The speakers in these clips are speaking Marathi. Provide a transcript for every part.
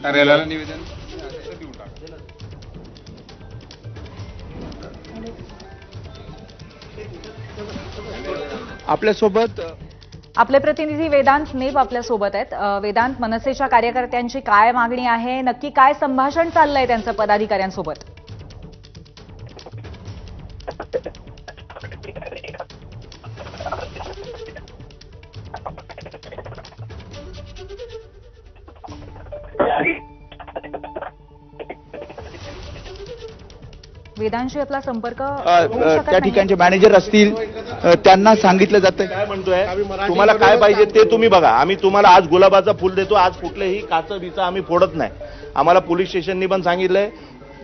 कार्यालयाला निवेदन देऊन टाका. आपल्यासोबत आपले प्रतिनिधी वेदांत नेब आपल्या सोबत आहेत. वेदांत, मनसेच्या कार्यकर्त्यांची काय मागणी आहे, नक्की काय संभाषण चाललंय त्यांचं पदाधिकाऱ्यांसोबत? वेदांशी आपला संपर्क होऊ शकत त्या ठिकाणचे मॅनेजर असतील त्यांना सांगितलं जातं. काय म्हणतोय, तुम्हाला काय पाहिजे ते तुम्ही बघा. आम्ही तुम्हाला आज गुलाबाचा फुल देतो, आज कुठलेही काचं बिचं आम्ही फोडत नाही. आम्हाला पोलीस स्टेशननी पण सांगितलंय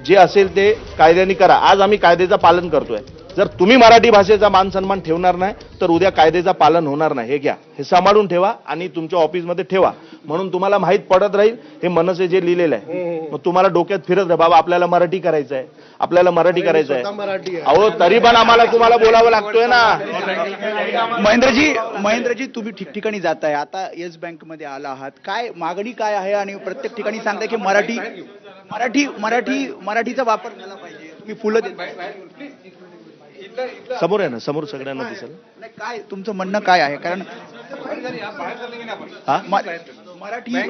जे असेल ते कायद्याने करा. आज आम्ही कायद्याचं पालन करतोय. जर तुम्ही मराठी भाषेचा मान सन्मान ठेवणार नाही तर उद्या कायद्याचं पालन होणार नाही. हे घ्या, हे सांभाळून ठेवा आणि तुमच्या ऑफिसमध्ये ठेवा. म्हणून तुम्हाला माहित पडत राहील हे मनसे जे लिहिलेलं आहे. मग तुम्हाला डोक्यात फिरत राहा, बाबा आपल्याला मराठी करायचं आहे, आपल्याला मराठी करायचं आहे. अहो तरी पण आम्हाला तुम्हाला बोलावं लागतोय ना. महेंद्रजी, तुम्ही ठिकठिकाणी जाताय, आता येस बँकमध्ये आला आहात, काय मागणी काय आहे? आणि प्रत्येक ठिकाणी सांगताय की मराठीचा वापर झाला पाहिजे, तुम्ही फुलं समोर आहे ना, समोर सगळ्यांना दिसेल. काय तुमचं म्हणणं काय आहे? कारण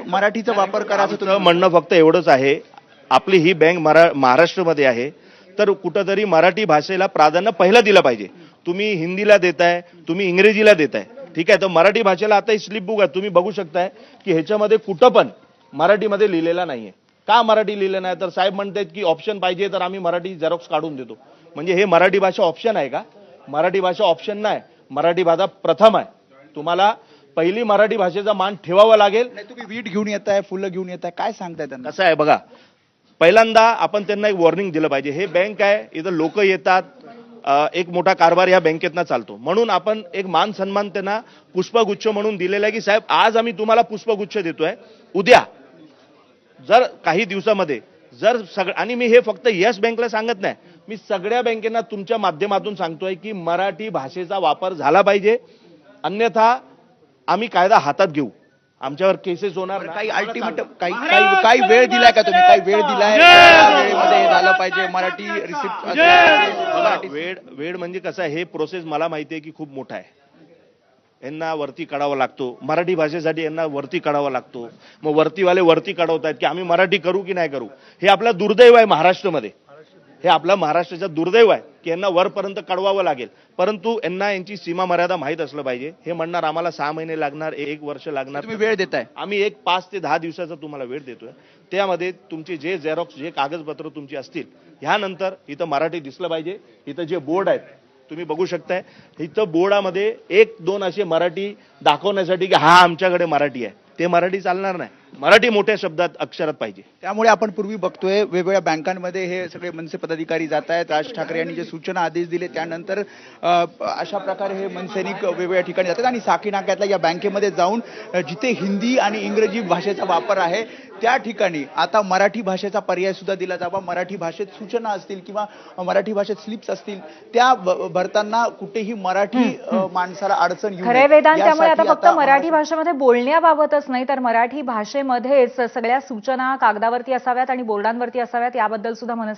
मराठीचा वापर करायचं तुमचं म्हणणं फक्त एवढंच आहे, आपली ही बँक महाराष्ट्रामध्ये आहे तर कुठंतरी मराठी भाषेला प्राधान्य पहिलं दिलं पाहिजे. तुम्ही हिंदीला देताय, तुम्ही इंग्रजीला देताय, ठीक आहे, तर मराठी भाषेला आता स्लिप बुक आहे, तुम्ही बघू शकताय की ह्याच्यामध्ये कुठं पण मराठीमध्ये लिहिलेला नाहीये. का मराठी लिहिलं नाही? तर साहेब म्हणतात की ऑप्शन पाहिजे तर आम्ही मराठी झेरॉक्स काढून देतो. म्हणजे हे मराठी भाषा ऑप्शन आहे का? मराठी भाषा ऑप्शन नाही, मराठी भाषा प्रथम आहे. तुम्हाला पहिली मराठी भाषेचा मान ठेवावा लागेल. तुम्ही वीट घेऊन येताय, फुलं घेऊन येताय, काय सांगताय त्यांना? कसं आहे बघा, पहिल्यांदा आपण त्यांना एक वॉर्निंग दिलं पाहिजे. हे बँक आहे, इथं लोक येतात, एक मोठा कारभार या बँकेतनं चालतो. म्हणून आपण एक मान सन्मान त्यांना पुष्पगुच्छ म्हणून दिलेला आहे की साहेब आज आम्ही तुम्हाला पुष्पगुच्छ देतोय, उद्या जर काही दिवसामध्ये जर आणि मी हे फक्त येस बँकला सांगत नाही, मी सगळ्या बँकेना तुमच्या माध्यमातून सांगतोय की मराठी भाषेचा वापर झाला पाहिजे, अन्यथा आम्ही कायदा हातात घेऊ, आमच्यावर केसेस होणार. काही अल्टिमेट काही वेळ दिलाय का तुम्ही? काही वेळ दिलाय वेळेमध्ये झालं पाहिजे मराठी रिसिप्ट? वेळ म्हणजे कसं आहे, हे प्रोसेस मला माहिती आहे की खूप मोठा आहे. यांना वरती काढावा लागतो, मराठी भाषेसाठी यांना वरती काढावा लागतो. मग वरतीवाले वरती काढवतायत की आम्ही मराठी करू की नाही करू. हे आपलं दुर्दैव आहे महाराष्ट्रामध्ये, हे आपलं महाराष्ट्राचं दुर्दैव आहे की यांना वरपर्यंत कळवावं लागेल. परंतु यांना यांची सीमा मर्यादा माहीत असलं पाहिजे. हे म्हणणार आम्हाला 6 महिने लागणार, 1 वर्ष लागणार, तुम्ही वेळ देताय. आम्ही एक 5 ते 10 दिवसाचा तुम्हाला वेळ देतोय. त्यामध्ये तुमचे जे झेरॉक्स, जे कागदपत्र तुमची असतील, ह्यानंतर इथं मराठी दिसलं पाहिजे. इथं जे बोर्ड आहेत तुम्ही बघू शकताय, इथं बोर्डामध्ये 1-2 असे मराठी दाखवण्यासाठी की हा आमच्याकडे मराठी आहे, ते मराठी चालणार नाही. मराठी मोठ्या शब्दात अक्षरात पाहिजे. त्यामुळे आपण पूर्वी बघतोय वेगवेगळ्या बँकांमध्ये हे सगळे मनसे पदाधिकारी जात आहेत. राज ठाकरे यांनी जे सूचना आदेश दिले त्यानंतर अशा प्रकारे हे मनसैनिक वेगवेगळ्या ठिकाणी जातात आणि साकी नाक्यातल्या या बँकेमध्ये जाऊन जिथे हिंदी आणि इंग्रजी भाषेचा वापर आहे त्या ठिकाणी आता मराठी भाषेचा पर्याय सुद्धा दिला जावा. मराठी भाषेत सूचना असतील किंवा मराठी भाषेत स्लिप्स असतील त्या भरताना कुठेही मराठी माणसाला अडचण येऊ खरे नये. वेदांत, त्यामुळे आता फक्त आता मराठी भाषेमध्ये बोलण्याबाबतच नाही तर मराठी भाषेमध्येच सगळ्या सूचना कागदावरती असाव्यात आणि बोर्डांवरती असाव्यात, याबद्दल सुद्धा मनसे